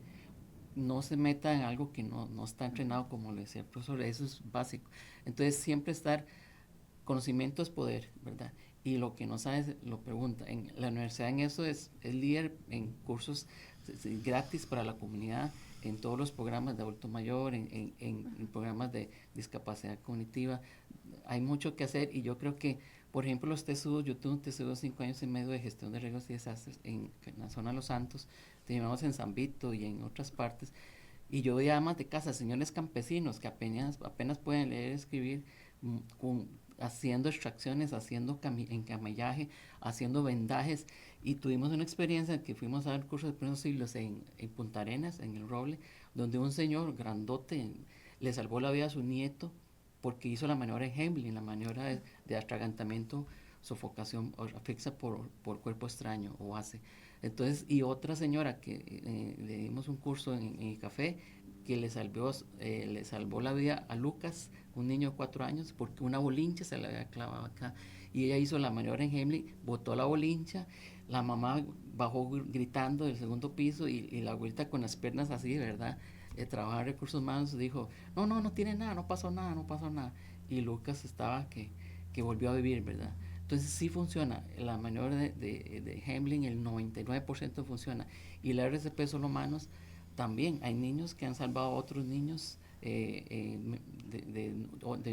No se meta en algo que no está entrenado, como le decía el profesor, eso es básico. Entonces siempre estar, conocimiento es poder, ¿verdad? Y lo que no sabes lo pregunta. En la universidad en eso es líder en cursos gratis para la comunidad, en todos los programas de adulto mayor, en programas de discapacidad cognitiva. Hay mucho que hacer y yo creo que, por ejemplo, los TSUs, yo tuve un TSU 5 años y medio de gestión de riesgos y desastres en la zona de Los Santos, teníamos en San Vito y en otras partes, y yo veía amas de casa, señores campesinos que apenas pueden leer y escribir, haciendo extracciones, haciendo encamallaje, haciendo vendajes, y tuvimos una experiencia en que fuimos a dar cursos de primeros siglos en Punta Arenas, en El Roble, donde un señor grandote le salvó la vida a su nieto porque hizo la maniobra de Heimlich, la maniobra de atragantamiento, sofocación o asfixia por cuerpo extraño o base. Entonces, y otra señora que le dimos un curso en el café, que le salvó la vida a Lucas, un niño de 4 años, porque una bolincha se le había clavado acá. Y ella hizo la maniobra en Heimlich, botó la bolincha, la mamá bajó gritando del segundo piso y la abuelita con las piernas así, ¿verdad? Trabajar recursos humanos dijo, no tiene nada, no pasó nada. Y Lucas estaba que volvió a vivir, ¿verdad? Entonces sí funciona, la maniobra de Heimlich, el 99% funciona. Y la RCP Solo Manos también, hay niños que han salvado a otros niños de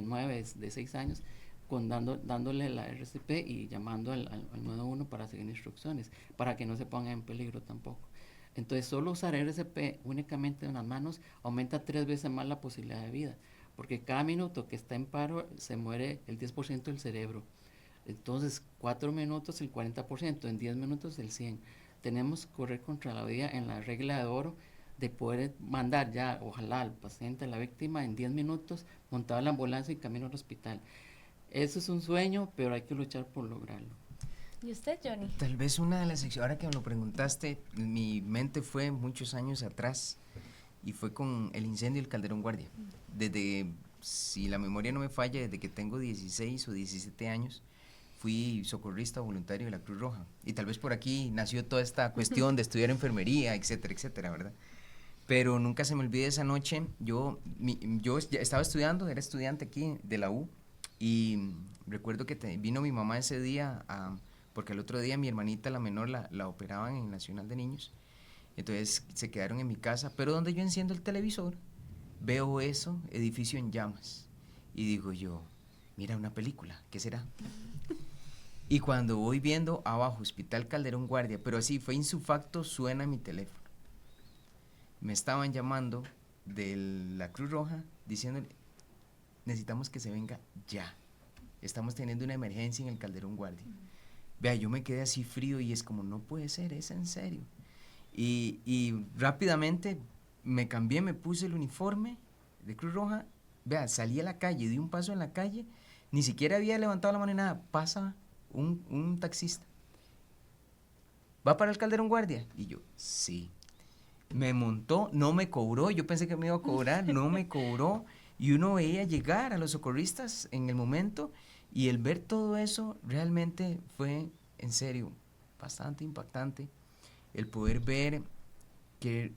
9, de 6 años, dándole la RCP y llamando al 91 para seguir instrucciones, para que no se pongan en peligro tampoco. Entonces solo usar RCP únicamente en las manos aumenta 3 veces más la posibilidad de vida, porque cada minuto que está en paro se muere el 10% del cerebro. Entonces 4 minutos el 40%, en 10 minutos el 100%. Tenemos que correr contra la vida en la regla de oro de poder mandar ya, ojalá, al paciente, a la víctima en 10 minutos, montado en la ambulancia y camino al hospital. Eso es un sueño, pero hay que luchar por lograrlo. ¿Y usted, Johnny? Tal vez una de las secciones, ahora que me lo preguntaste, mi mente fue muchos años atrás y fue con el incendio del Calderón Guardia. Desde, si la memoria no me falla, desde que tengo 16 o 17 años, fui socorrista voluntario de la Cruz Roja. Y tal vez por aquí nació toda esta cuestión de estudiar enfermería, etcétera, etcétera, ¿verdad? Pero nunca se me olvide esa noche, yo ya estaba estudiando, era estudiante aquí de la U, y recuerdo que vino mi mamá ese día, porque el otro día mi hermanita, la menor, la operaban en Nacional de Niños, entonces se quedaron en mi casa, pero donde yo enciendo el televisor, veo eso, edificio en llamas, y digo yo, mira una película, ¿qué será? Y cuando voy viendo abajo, Hospital Calderón Guardia, pero así fue insufacto, suena mi teléfono. me estaban llamando de la Cruz Roja diciéndole, necesitamos que se venga ya. Estamos teniendo una emergencia en el Calderón Guardia. Vea, yo me quedé así frío y es como, no puede ser, es en serio. Y rápidamente me cambié, me puse el uniforme de Cruz Roja. Vea, salí a la calle, di un paso en la calle, ni siquiera había levantado la mano ni nada. Pasa un taxista. ¿Va para el Calderón Guardia? Y yo, sí. Me montó, no me cobró, yo pensé que me iba a cobrar, no me cobró. Y uno veía llegar a los socorristas en el momento y el ver todo eso realmente fue, en serio, bastante impactante. El poder ver que,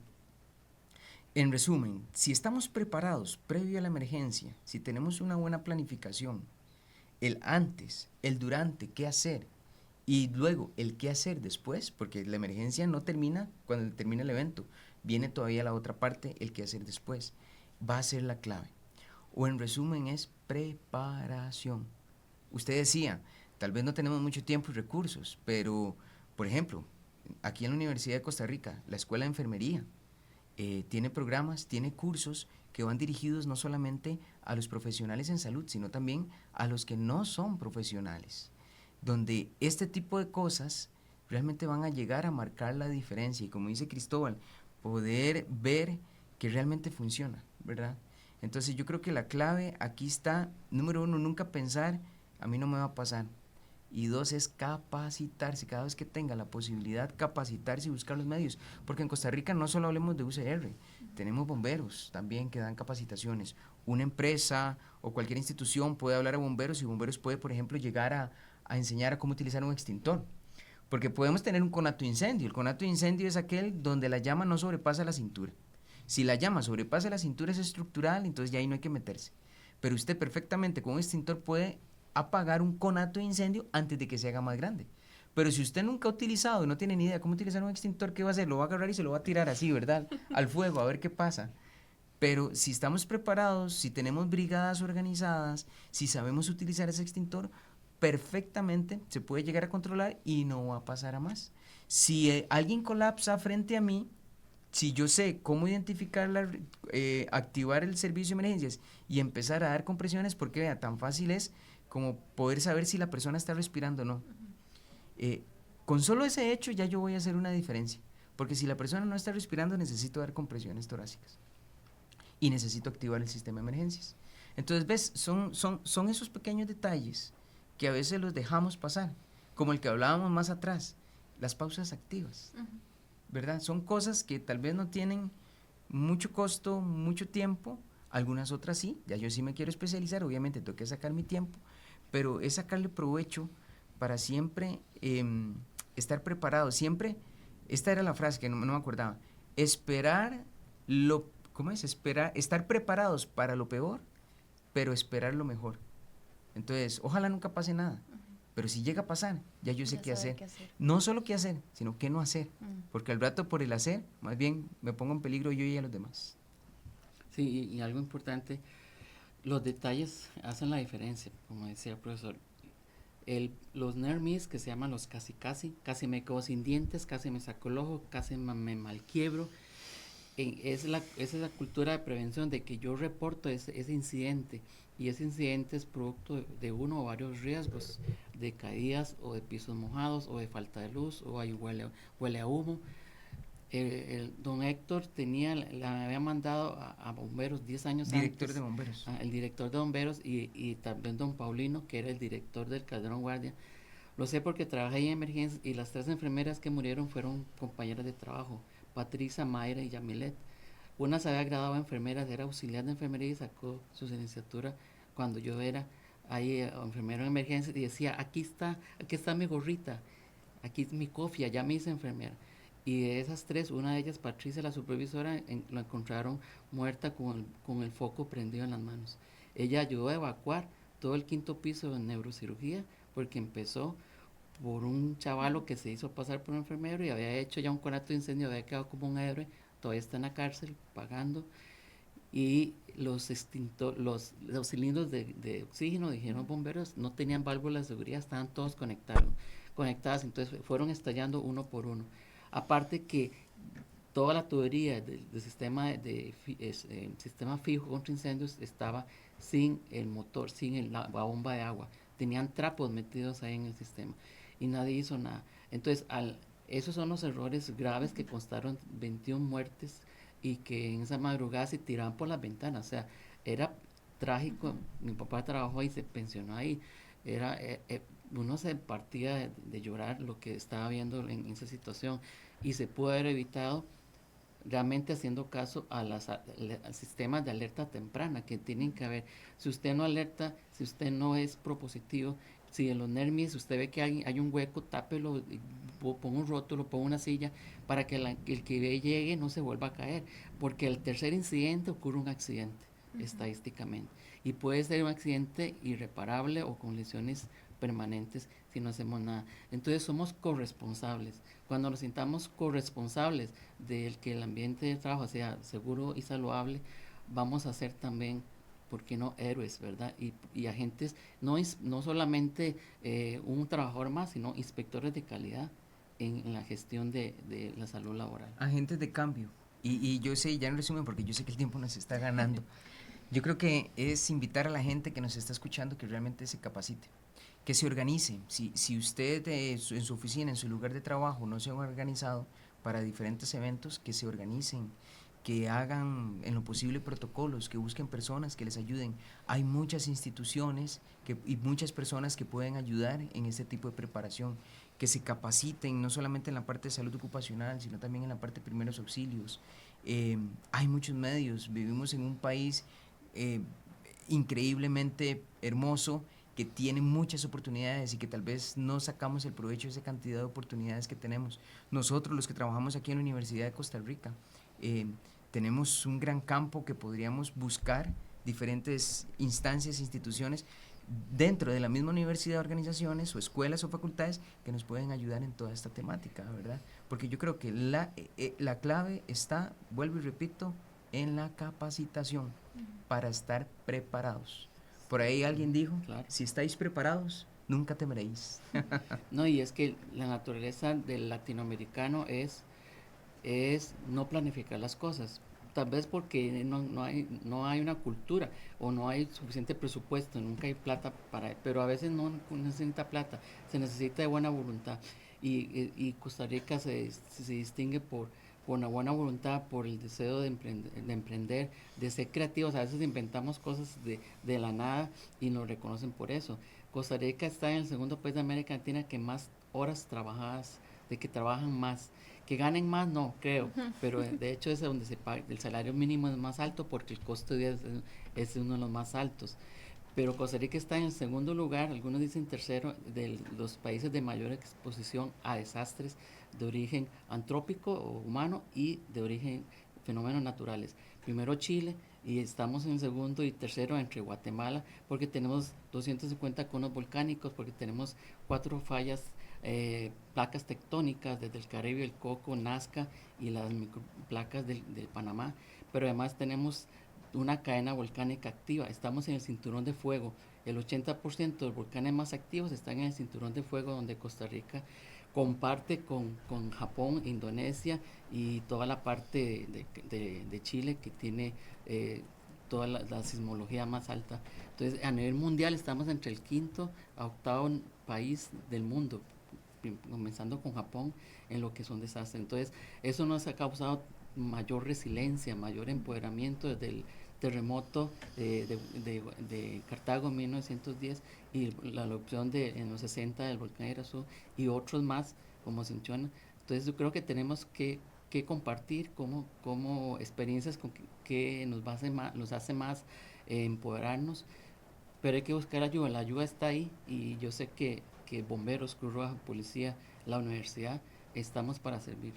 en resumen, si estamos preparados previo a la emergencia, si tenemos una buena planificación, el antes, el durante, qué hacer, y luego el qué hacer después, porque la emergencia no termina cuando termina el evento, viene todavía la otra parte, el qué hacer después, va a ser la clave. O en resumen es preparación. Usted decía, tal vez no tenemos mucho tiempo y recursos, pero, por ejemplo, aquí en la Universidad de Costa Rica, la Escuela de Enfermería, tiene programas, tiene cursos que van dirigidos no solamente a los profesionales en salud, sino también a los que no son profesionales, donde este tipo de cosas realmente van a llegar a marcar la diferencia y, como dice Cristóbal, poder ver que realmente funciona, ¿verdad? Entonces yo creo que la clave aquí está, número 1, nunca pensar, a mí no me va a pasar. Y 2 es capacitarse, cada vez que tenga la posibilidad, capacitarse y buscar los medios. Porque en Costa Rica no solo hablemos de UCR, tenemos bomberos también que dan capacitaciones. Una empresa o cualquier institución puede hablar a bomberos y bomberos puede, por ejemplo, llegar a enseñar a cómo utilizar un extintor. Porque podemos tener un conato de incendio. El conato de incendio es aquel donde la llama no sobrepasa la cintura. Si la llama sobrepasa la cintura es estructural, entonces ya ahí no hay que meterse. Pero usted perfectamente con un extintor puede apagar un conato de incendio antes de que se haga más grande. Pero si usted nunca ha utilizado y no tiene ni idea cómo utilizar un extintor, ¿qué va a hacer? Lo va a agarrar y se lo va a tirar así, ¿verdad? Al fuego, a ver qué pasa. Pero si estamos preparados, si tenemos brigadas organizadas, si sabemos utilizar ese extintor, perfectamente se puede llegar a controlar y no va a pasar a más. Si alguien colapsa frente a mí, si yo sé cómo identificarla, activar el servicio de emergencias y empezar a dar compresiones, porque vea, tan fácil es como poder saber si la persona está respirando o no. Con solo ese hecho ya yo voy a hacer una diferencia, porque si la persona no está respirando necesito dar compresiones torácicas y necesito activar el sistema de emergencias. Entonces, ves, son esos pequeños detalles que a veces los dejamos pasar, como el que hablábamos más atrás, las pausas activas, ¿verdad? Son cosas que tal vez no tienen mucho costo, mucho tiempo, algunas otras sí, ya yo sí me quiero especializar, obviamente tengo que sacar mi tiempo, pero es sacarle provecho para siempre estar preparado, siempre, esta era la frase que no me acordaba, estar preparados para lo peor, pero esperar lo mejor. Entonces, ojalá nunca pase nada, pero si llega a pasar, ya yo sé qué hacer. No solo qué hacer, sino qué no hacer, porque al rato por el hacer, más bien me pongo en peligro yo y a los demás. Sí, y algo importante, los detalles hacen la diferencia, como decía el profesor. Los near miss, que se llaman los casi me quedo sin dientes, casi me saco el ojo, casi me malquiebro. Esa es la cultura de prevención, de que yo reporto ese incidente, y ese incidente es producto de uno o varios riesgos, de caídas o de pisos mojados o de falta de luz o ahí huele a humo. Don Héctor le había mandado a bomberos 10 años Director antes. de bomberos. El director de bomberos y también don Paulino, que era el director del Calderón Guardia. Lo sé porque trabajé en emergencias y las 3 enfermeras que murieron fueron compañeras de trabajo, Patricia, Mayra y Yamilet. Una se había graduado de enfermera, era auxiliar de enfermería y sacó su licenciatura cuando yo era ahí enfermero en emergencias y decía, aquí está mi gorrita, aquí es mi cofia, ya me hice enfermera. Y de esas 3, una de ellas, Patricia, la supervisora, lo encontraron muerta con el foco prendido en las manos. Ella ayudó a evacuar todo el 5º piso de neurocirugía porque empezó por un chavalo que se hizo pasar por un enfermero y había hecho ya un conato de incendio, había quedado como un héroe, todavía está en la cárcel pagando. Y los cilindros de oxígeno, dijeron los bomberos, no tenían válvulas de seguridad, estaban todos conectadas, entonces fueron estallando uno por uno. Aparte que toda la tubería del sistema sistema fijo contra incendios estaba sin el motor, sin la bomba de agua. Tenían trapos metidos ahí en el sistema y nadie hizo nada. Entonces, esos son los errores graves que costaron 21 muertes y que en esa madrugada se tiraban por las ventanas. O sea, era trágico. Mi papá trabajó y se pensionó ahí. Uno se partía de llorar lo que estaba viendo en esa situación, y se pudo haber evitado realmente haciendo caso al sistemas de alerta temprana que tienen que haber. Si usted no alerta, si usted no es propositivo, si en los NERMIS usted ve que hay un hueco, tápelo, ponga un rótulo, ponga una silla para que el que llegue no se vuelva a caer, porque el tercer incidente ocurre un accidente, estadísticamente, y puede ser un accidente irreparable o con lesiones permanentes si no hacemos nada. Entonces somos corresponsables. Cuando nos sintamos corresponsables del que el ambiente de trabajo sea seguro y saludable, vamos a ser también, ¿por qué no?, héroes, ¿verdad? Y agentes, no solamente un trabajador más, sino inspectores de calidad en la gestión de la salud laboral. Agentes de cambio. Y yo sé, ya en resumen, porque yo sé que el tiempo nos está ganando, yo creo que es invitar a la gente que nos está escuchando que realmente se capacite, que se organice. Si usted en su oficina, en su lugar de trabajo, no se ha organizado para diferentes eventos, que se organicen, que hagan en lo posible protocolos, que busquen personas que les ayuden. Hay muchas instituciones y muchas personas que pueden ayudar en este tipo de preparación, que se capaciten no solamente en la parte de salud ocupacional, sino también en la parte de primeros auxilios. Hay muchos medios, vivimos en un país increíblemente hermoso, que tiene muchas oportunidades y que tal vez no sacamos el provecho de esa cantidad de oportunidades que tenemos. Nosotros, los que trabajamos aquí en la Universidad de Costa Rica, tenemos un gran campo que podríamos buscar diferentes instancias, instituciones dentro de la misma universidad, organizaciones o escuelas o facultades que nos pueden ayudar en toda esta temática, ¿verdad? Porque yo creo que la clave está, vuelvo y repito, en la capacitación para estar preparados. Por ahí alguien dijo, claro, si estáis preparados, nunca temeréis. No, y es que la naturaleza del latinoamericano es no planificar las cosas, tal vez porque no hay una cultura o no hay suficiente presupuesto, nunca hay plata pero a veces no necesita plata, se necesita de buena voluntad, y Costa Rica se distingue por una buena voluntad, por el deseo de emprender, de ser creativos. A veces inventamos cosas de la nada y nos reconocen por eso. Costa Rica está en el segundo país de América Latina que más horas trabajadas, de que trabajan más. Que ganen más, no creo, pero de hecho es donde se paga, el salario mínimo es más alto porque el costo de vida es uno de los más altos. Pero Costa Rica está en el segundo lugar, algunos dicen tercero, de los países de mayor exposición a desastres de origen antrópico o humano y de origen fenómenos naturales. Primero Chile, y estamos en segundo y tercero entre Guatemala, porque tenemos 250 conos volcánicos, porque tenemos 4 fallas, placas tectónicas desde el Caribe, el Coco, Nazca y las microplacas del Panamá, pero además tenemos una cadena volcánica activa. Estamos en el cinturón de fuego. El 80% de los volcanes más activos están en el cinturón de fuego, donde Costa Rica comparte con Japón, Indonesia y toda la parte de Chile, que tiene toda la sismología más alta. Entonces, a nivel mundial estamos entre el 5º a 8º país del mundo, comenzando con Japón en lo que son desastres. Entonces, eso nos ha causado mayor resiliencia, mayor empoderamiento desde el terremoto de Cartago en 1910 y la erupción en los 60 del volcán Irazú y otros más como Cinchona. Entonces yo creo que tenemos que compartir como experiencias que nos hace más empoderarnos, pero hay que buscar ayuda. La ayuda está ahí y yo sé que bomberos, Cruz Roja, policía, la universidad, estamos para servir.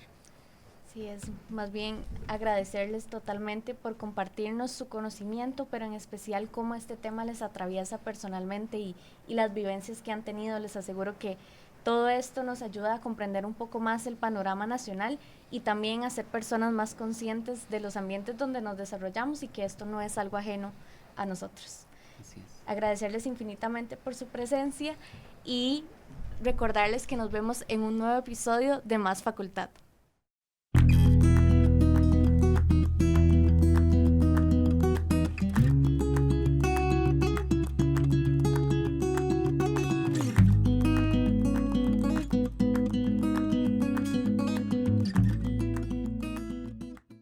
Sí, es más bien agradecerles totalmente por compartirnos su conocimiento, pero en especial cómo este tema les atraviesa personalmente y las vivencias que han tenido. Les aseguro que todo esto nos ayuda a comprender un poco más el panorama nacional y también a ser personas más conscientes de los ambientes donde nos desarrollamos y que esto no es algo ajeno a nosotros. Así es. Agradecerles infinitamente por su presencia y recordarles que nos vemos en un nuevo episodio de Más Facultad.